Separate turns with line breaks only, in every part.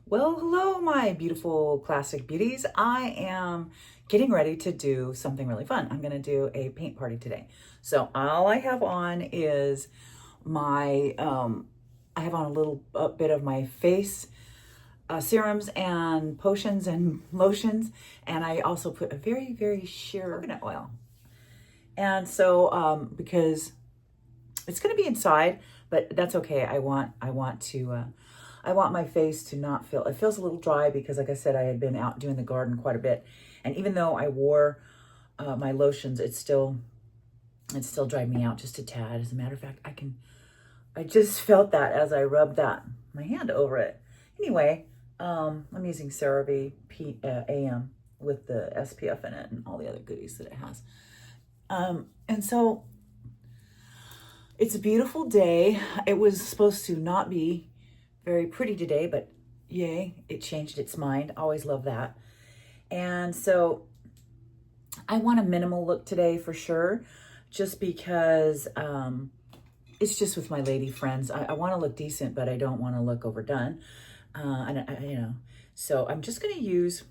Well, hello, my beautiful classic beauties. I am getting ready to do something really fun. I'm going to do a paint party today. So all I have on is my, I have on a little bit of my face serums and potions and lotions. And I also put a very, very sheer coconut oil. And so, because it's going to be inside, but that's okay. I want my face to not feel, it feels a little dry because like I said, I had been out doing the garden quite a bit. And even though I wore my lotions, it still dried me out just a tad. As a matter of fact, I just felt that as I rubbed my hand over it. Anyway, I'm using CeraVe AM with the SPF in it and all the other goodies that it has. And so it's a beautiful day. It was supposed to not be very pretty today, but yay, it changed its mind. Always love that. And so I want a minimal look today for sure, just because it's just with my lady friends. I want to look decent, but I don't want to look overdone. So I'm just going to use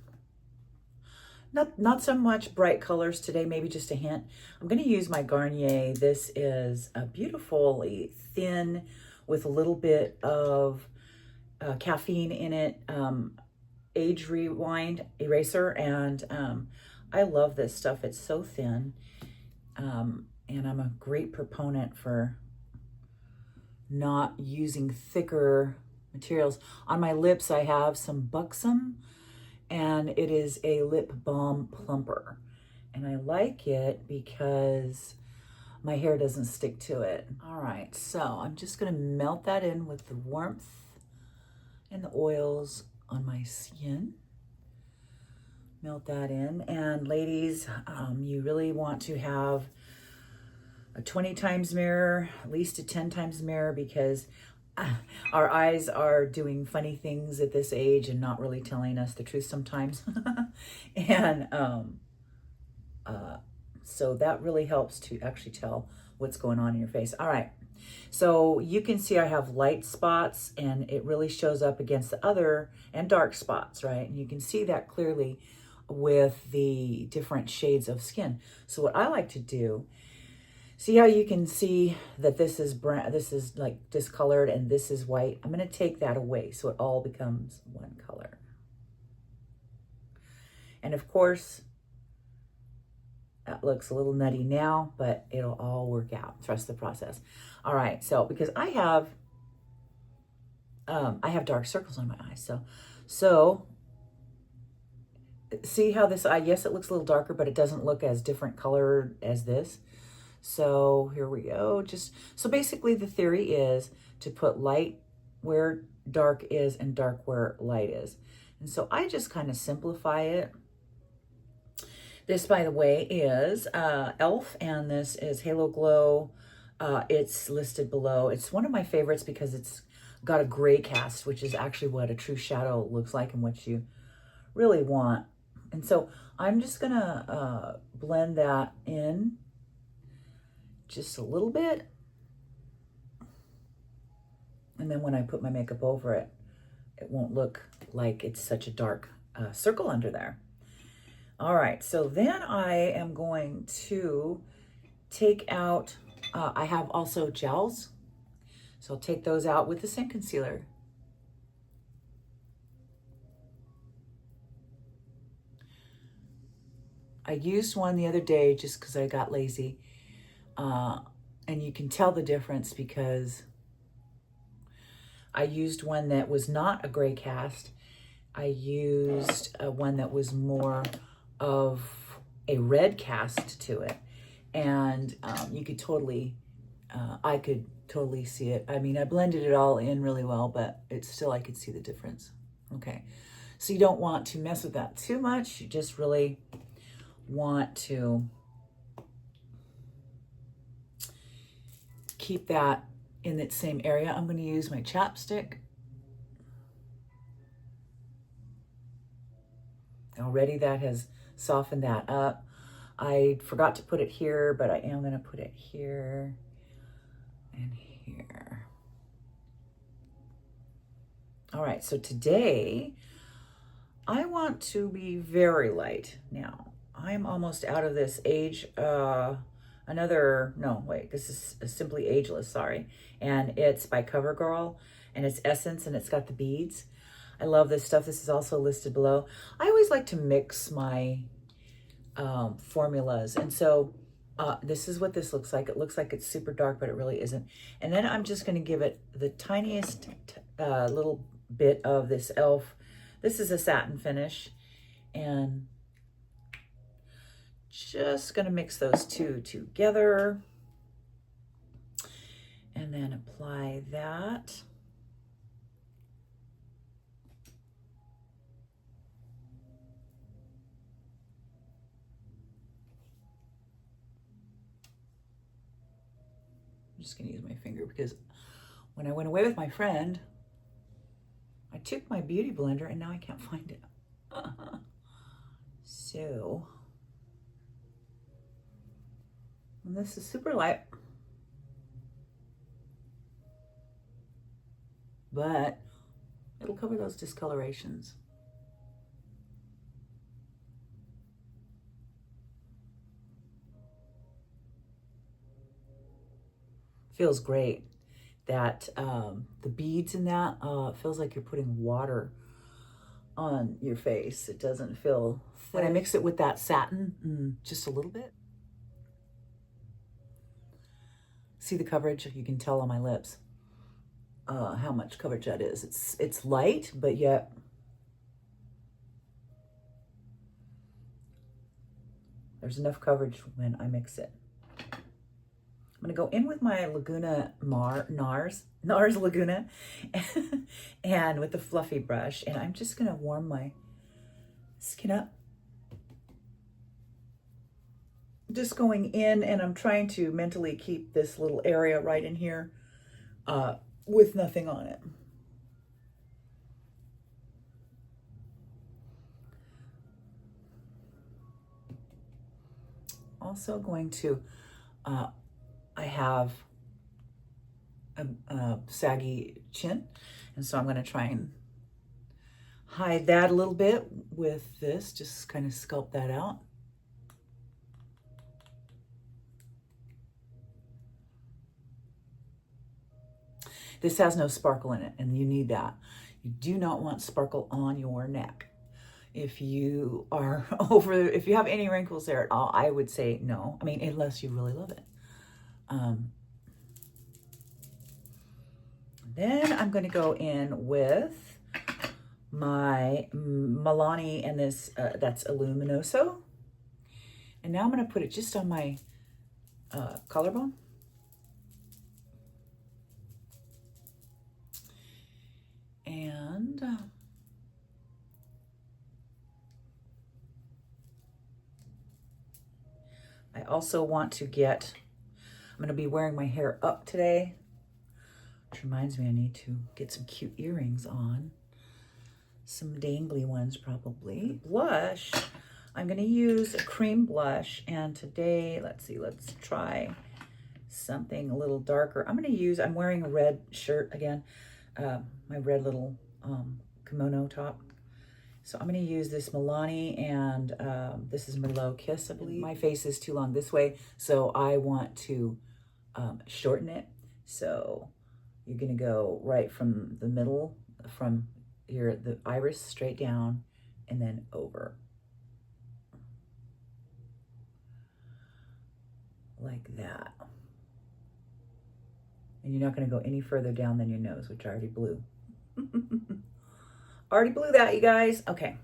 not so much bright colors today, maybe just a hint. I'm going to use my Garnier. This is a beautifully thin with a little bit of caffeine in it, age rewind eraser. And I love this stuff. It's so thin. And I'm a great proponent for not using thicker materials. On my lips, I have some Buxom, and it is a lip balm plumper. And I like it because my hair doesn't stick to it. All right, so I'm just gonna melt that in with the warmth and the oils on my skin. Melt that in. And ladies, you really want to have a 20 times mirror, at least a 10 times mirror, because our eyes are doing funny things at this age and not really telling us the truth sometimes. And so that really helps to actually tell what's going on in your face. All right, so you can see I have light spots and it really shows up against the other and dark spots, right? And you can see that clearly with the different shades of skin. So what I like to do, see how you can see that this is brown, this is like discolored, and this is white. I'm going to take that away so it all becomes one color. And of course, that looks a little nutty now, but it'll all work out. Trust the process. All right, so because I have dark circles on my eyes, so see how this eye, yes, it looks a little darker, but it doesn't look as different colored as this. So here we go. So basically the theory is to put light where dark is and dark where light is. And so I just kind of simplify it. This, by the way, is e.l.f. and this is Halo Glow. It's listed below. It's one of my favorites because it's got a gray cast, which is actually what a true shadow looks like and what you really want. And so I'm just gonna blend that in just a little bit. And then when I put my makeup over it, it won't look like it's such a dark circle under there. All right, so then I am going to take out, I have also gels. So I'll take those out with the same concealer. I used one the other day just because I got lazy. And you can tell the difference because I used one that was not a gray cast. I used one that was more of a red cast to it. And you could totally, I could totally see it. I mean, I blended it all in really well, but it's still, I could see the difference. Okay, so you don't want to mess with that too much. You just really want to keep that in that same area. I'm going to use my chapstick. Already that has softened that up. I forgot to put it here, but I am going to put it here and here. All right, so today I want to be very light now. I'm almost out of this age, no, wait, this is Simply Ageless, sorry. And it's by CoverGirl, and it's Essence, and it's got the beads. I love this stuff. This is also listed below. I always like to mix my formulas. And so this is what this looks like. It looks like it's super dark, but it really isn't. And then I'm just going to give it the tiniest little bit of this e.l.f. This is a satin finish. And just going to mix those two together. And then apply that. I'm just going to use my finger because when I went away with my friend, I took my beauty blender and now I can't find it. So, and this is super light, but it'll cover those discolorations. Feels great. That the beads in that feels like you're putting water on your face. It doesn't feel thick. When I mix it with that satin, just a little bit. See the coverage? You can tell on my lips how much coverage that is. It's light, but yet there's enough coverage when I mix it. I'm going to go in with my Laguna NARS Laguna and with the fluffy brush, and I'm just going to warm my skin up. Just going in, and I'm trying to mentally keep this little area right in here with nothing on it. Also going to I have a saggy chin, and so I'm going to try and hide that a little bit with this, just kind of sculpt that out. This has no sparkle in it, and you need that. You do not want sparkle on your neck. If you are if you have any wrinkles there at all, I would say no. I mean, unless you really love it. Then I'm going to go in with my Milani, and this that's Luminoso. And now I'm going to put it just on my collarbone. And I also want to get, I'm going to be wearing my hair up today, which reminds me I need to get some cute earrings on. Some dangly ones probably. Blush, I'm going to use a cream blush, and today, let's try something a little darker. I'm wearing a red shirt again, my red little kimono top. So I'm going to use this Milani, and this is Merlot Kiss, I believe. My face is too long this way, so I want to shorten it. So you're going to go right from the middle, from the iris straight down, and then over. Like that. And you're not going to go any further down than your nose, which I already blew. Already blew that, you guys. Okay.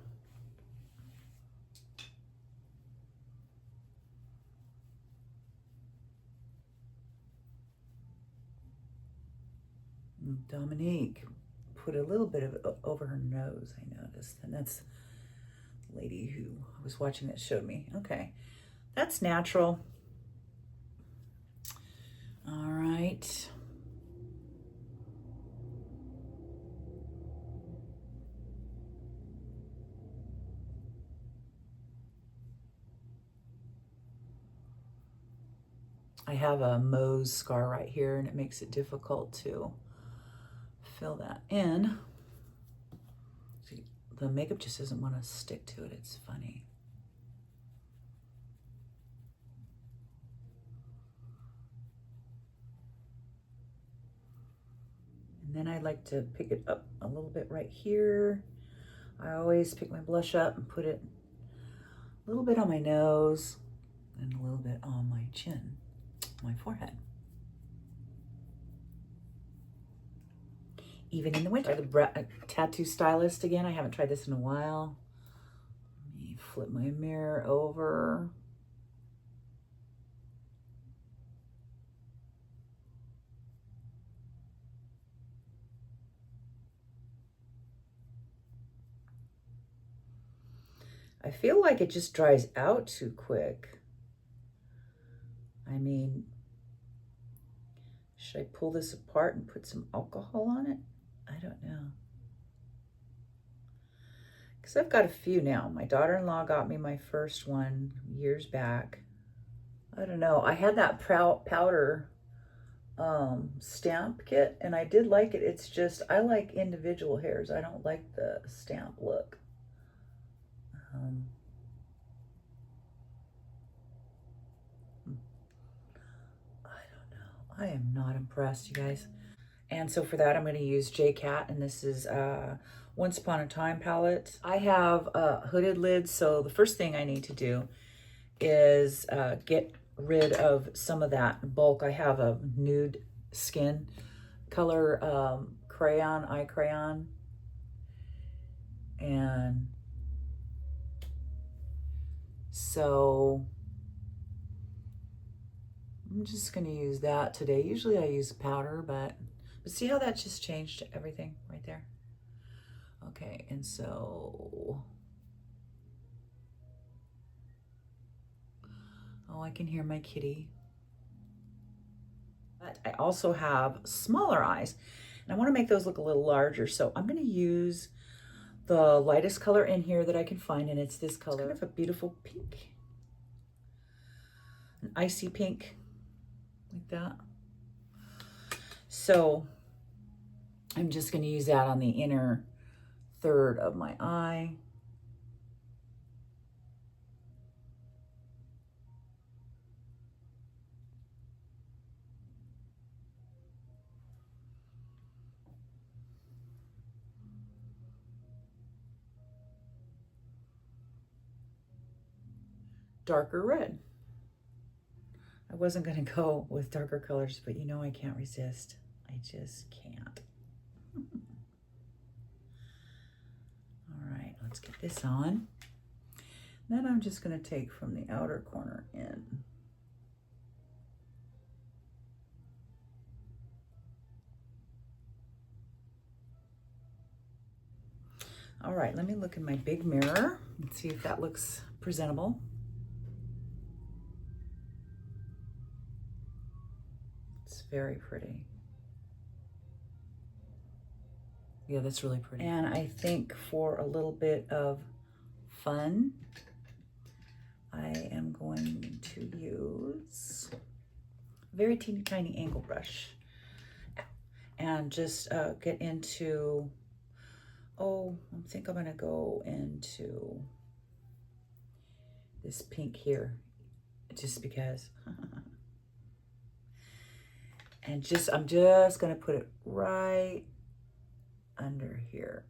Dominique put a little bit of it over her nose, I noticed. And that's the lady who I was watching that showed me. Okay. That's natural. All right. I have a Mohs scar right here, and it makes it difficult to fill that in. the makeup just doesn't want to stick to it. It's funny. And then I like to pick it up a little bit right here. I always pick my blush up and put it a little bit on my nose and a little bit on my chin, my forehead. Even in the winter. The tattoo stylist again. I haven't tried this in a while. Let me flip my mirror over. I feel like it just dries out too quick. I mean, should I pull this apart and put some alcohol on it? I don't know. Because I've got a few now. My daughter-in-law got me my first one years back. I don't know. I had that powder stamp kit, and I did like it. It's just, I like individual hairs. I don't like the stamp look. I don't know. I am not impressed, you guys. And so for that, I'm going to use J-Cat, and this is Once Upon a Time palette. I have hooded lids, so the first thing I need to do is get rid of some of that bulk. I have a nude skin color eye crayon, and so I'm just going to use that today. Usually I use powder, but see how that just changed everything right there? Okay, and so, oh, I can hear my kitty. But I also have smaller eyes, and I want to make those look a little larger. So I'm going to use the lightest color in here that I can find, and it's this color. It's kind of a beautiful pink, an icy pink, like that. So I'm just going to use that on the inner third of my eye. Darker red. I wasn't going to go with darker colors, but you know I can't resist. I just can't. All right, let's get this on. Then I'm just going to take from the outer corner in. All right, let me look in my big mirror and see if that looks presentable. It's very pretty. Yeah, that's really pretty. And I think for a little bit of fun, I am going to use a very teeny tiny angle brush and just get into, oh, I think I'm gonna go into this pink here, just because. And I'm just gonna put it right under here.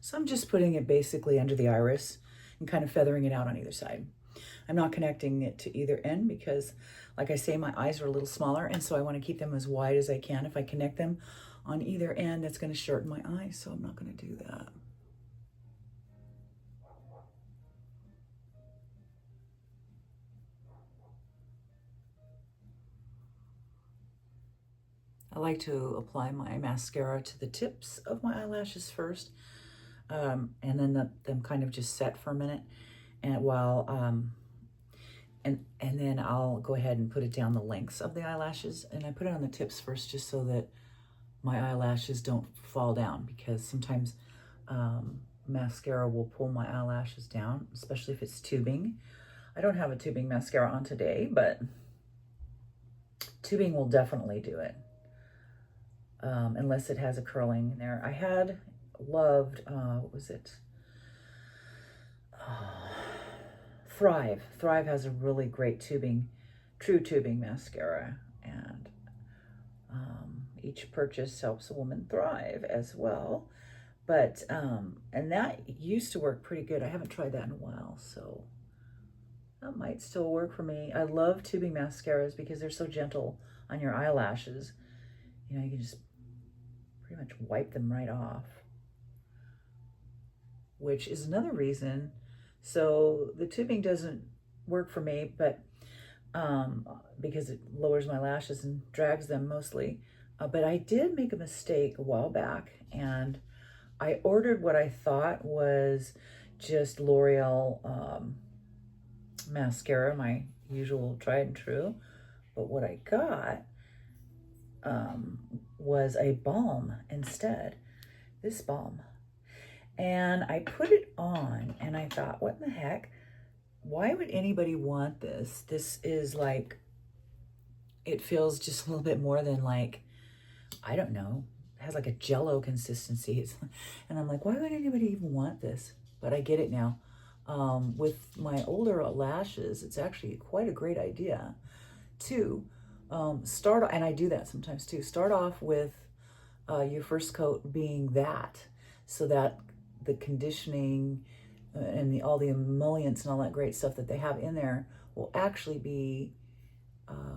So I'm just putting it basically under the iris and kind of feathering it out on either side. I'm not connecting it to either end because, like I say, my eyes are a little smaller, and so I want to keep them as wide as I can. If I connect them on either end, that's going to shorten my eyes, so I'm not going to do that. I like to apply my mascara to the tips of my eyelashes first, and then let them kind of just set for a minute, and while and then I'll go ahead and put it down the lengths of the eyelashes, and I put it on the tips first just so that my eyelashes don't fall down, because sometimes mascara will pull my eyelashes down, especially if it's tubing. I don't have a tubing mascara on today, but Tubing will definitely do it, unless it has a curling in there. I had loved, what was it? Thrive. Thrive has a really great tubing, true tubing mascara, and each purchase helps a woman thrive as well. But, and that used to work pretty good. I haven't tried that in a while, so that might still work for me. I love tubing mascaras because they're so gentle on your eyelashes. You know, you can just pretty much wipe them right off, which is another reason. So the tubing doesn't work for me, but because it lowers my lashes and drags them mostly. But I did make a mistake a while back, and I ordered what I thought was just L'Oreal mascara, my usual tried and true. But what I got was a balm instead, this balm. And I put it on and I thought, what in the heck? Why would anybody want this? This is like, it feels just a little bit more than like, I don't know, it has like a jello consistency. And I'm like, why would anybody even want this? But I get it now. With my older lashes, it's actually quite a great idea to start, and I do that sometimes too, start off with your first coat being that, so that the conditioning and all the emollients and all that great stuff that they have in there will actually be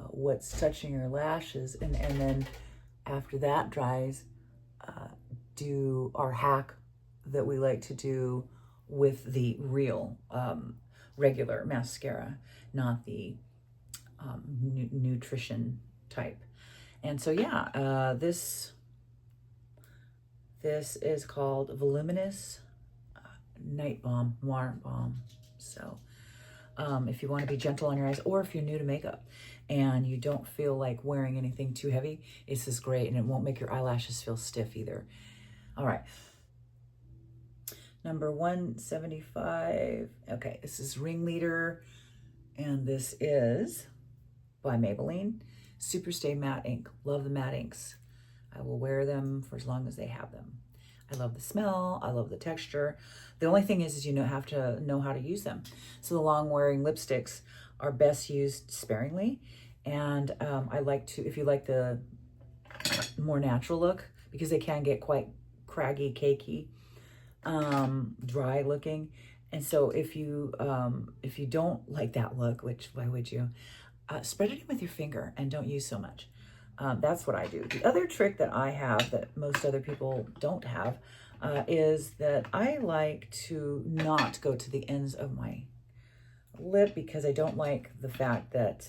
what's touching your lashes. And then after that dries, do our hack that we like to do with the real regular mascara, not the nutrition type. And so yeah, this is called Volominous Night Balm, Noir Balm. So if you want to be gentle on your eyes, or if you're new to makeup and you don't feel like wearing anything too heavy, this is great, and it won't make your eyelashes feel stiff either. All right. Number 175. Okay, this is Ringleader, and this is by Maybelline. Super Stay Matte Ink. Love the matte inks. I will wear them for as long as they have them. I love the smell. I love the texture. The only thing is you have to know how to use them. So the long-wearing lipsticks are best used sparingly. And I like to, if you like the more natural look, because they can get quite craggy, cakey, dry looking. And so if you don't like that look, which why would you, spread it in with your finger and don't use so much. That's what I do. The other trick that I have that most other people don't have is that I like to not go to the ends of my lip, because I don't like the fact that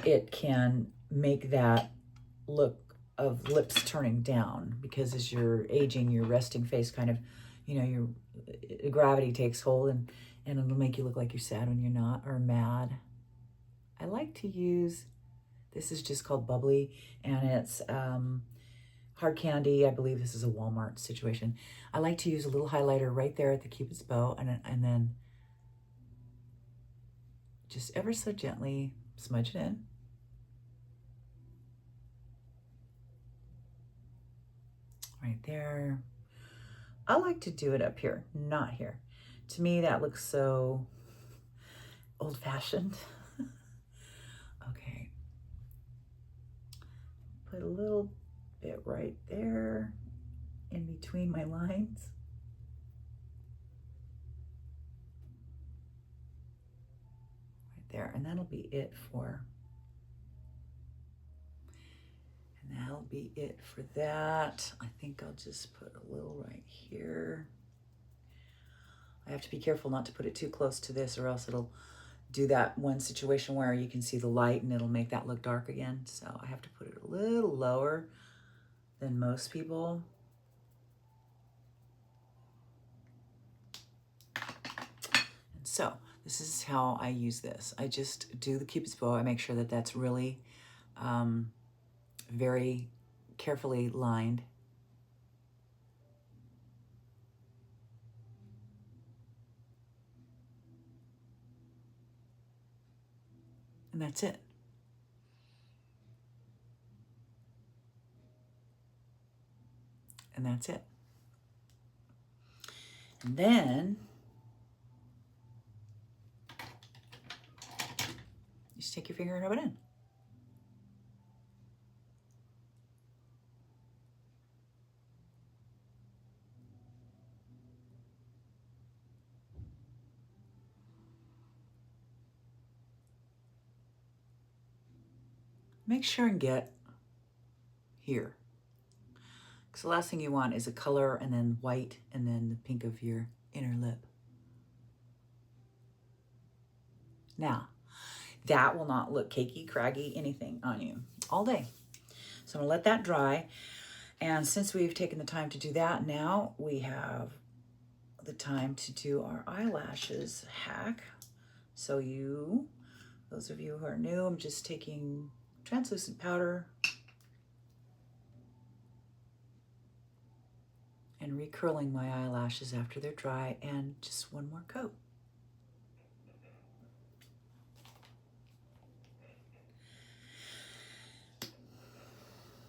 it can make that look of lips turning down, because as you're aging, your resting face kind of, you know, your gravity takes hold, and it'll make you look like you're sad when you're not, or mad. I like to use, this is just called Bubbly, and it's hard candy. I believe this is a Walmart situation. I like to use a little highlighter right there at the Cupid's bow, and then just ever so gently smudge it in. Right there. I like to do it up here, not here. To me, that looks so old-fashioned. Okay. Put a little bit right there in between my lines. Right there, and that'll be it for, that'll be it for that. I think I'll just put a little right here. I have to be careful not to put it too close to this, or else it'll do that one situation where you can see the light and it'll make that look dark again. So I have to put it a little lower than most people. And so this is how I use this. I just do the Cupid's bow. I make sure that that's really very carefully lined. And that's it. And that's it. And then you just take your finger and rub it in. Make sure and get here. Because the last thing you want is a color and then white and then the pink of your inner lip. Now, that will not look cakey, craggy, anything on you all day. So I'm gonna let that dry. And since we've taken the time to do that, now we have the time to do our eyelashes hack. So those of you who are new, I'm just taking translucent powder and recurling my eyelashes after they're dry, and just one more coat.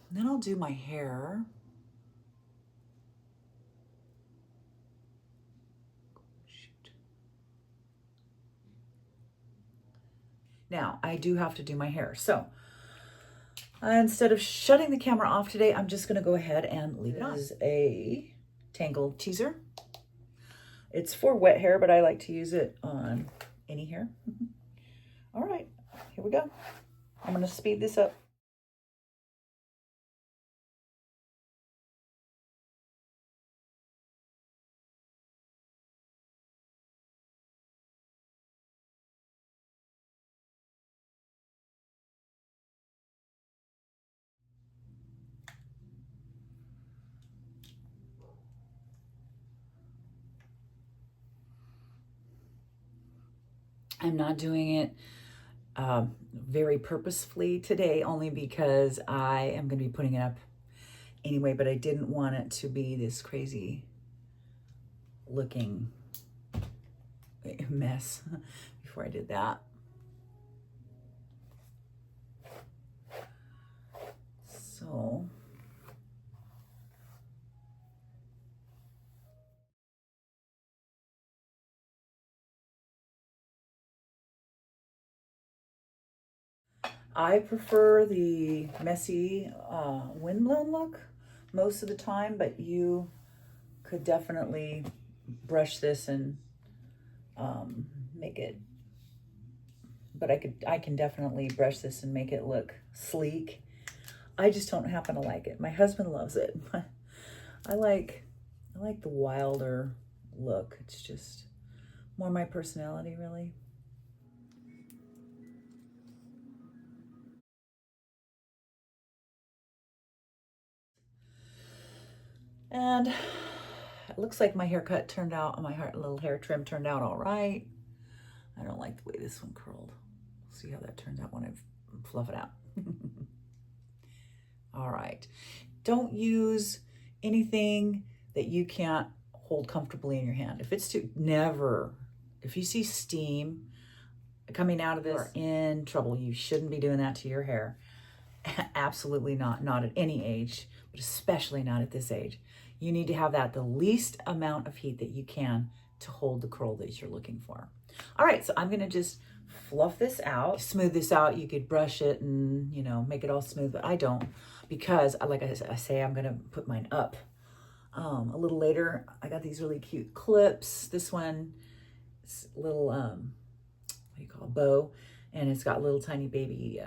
And then I'll do my hair. Shoot. Now, I do have to do my hair. So instead of shutting the camera off today, I'm just going to go ahead and leave it on. This is a Tangle teaser. It's for wet hair, but I like to use it on any hair. All right, here we go. I'm going to speed this up. I'm not doing it very purposefully today, only because I am going to be putting it up anyway, but I didn't want it to be this crazy looking mess before I did that. So I prefer the messy windblown look most of the time, but you could definitely brush this and make it, but I can definitely brush this and make it look sleek. I just don't happen to like it. My husband loves it. I like the wilder look. It's just more my personality, really. And it looks like my haircut turned out, my little hair trim turned out all right. I don't like the way this one curled. We'll see how that turns out when I fluff it out. All right. Don't use anything that you can't hold comfortably in your hand. If it's if you see steam coming out of this, you're in trouble. You shouldn't be doing that to your hair. Absolutely not. Not at any age, but especially not at this age. You need to have the least amount of heat that you can to hold the curl that you're looking for. All right, so I'm gonna just fluff this out, smooth this out. You could brush it and, make it all smooth, but I don't, because like I say, I'm gonna put mine up a little later. I got these really cute clips. This one is a little, what do you call it, bow, and it's got little tiny baby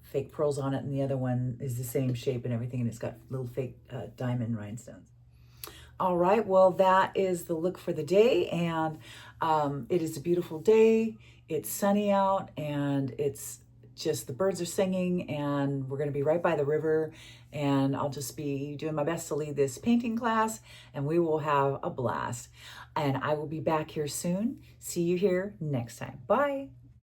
fake pearls on it, and the other one is the same shape and everything, and it's got little fake diamond rhinestones. All right, well, that is the look for the day, and it is a beautiful day. It's sunny out, and it's just the birds are singing, and we're going to be right by the river, and I'll just be doing my best to lead this painting class, and we will have a blast. And I will be back here soon. See you here next time. Bye.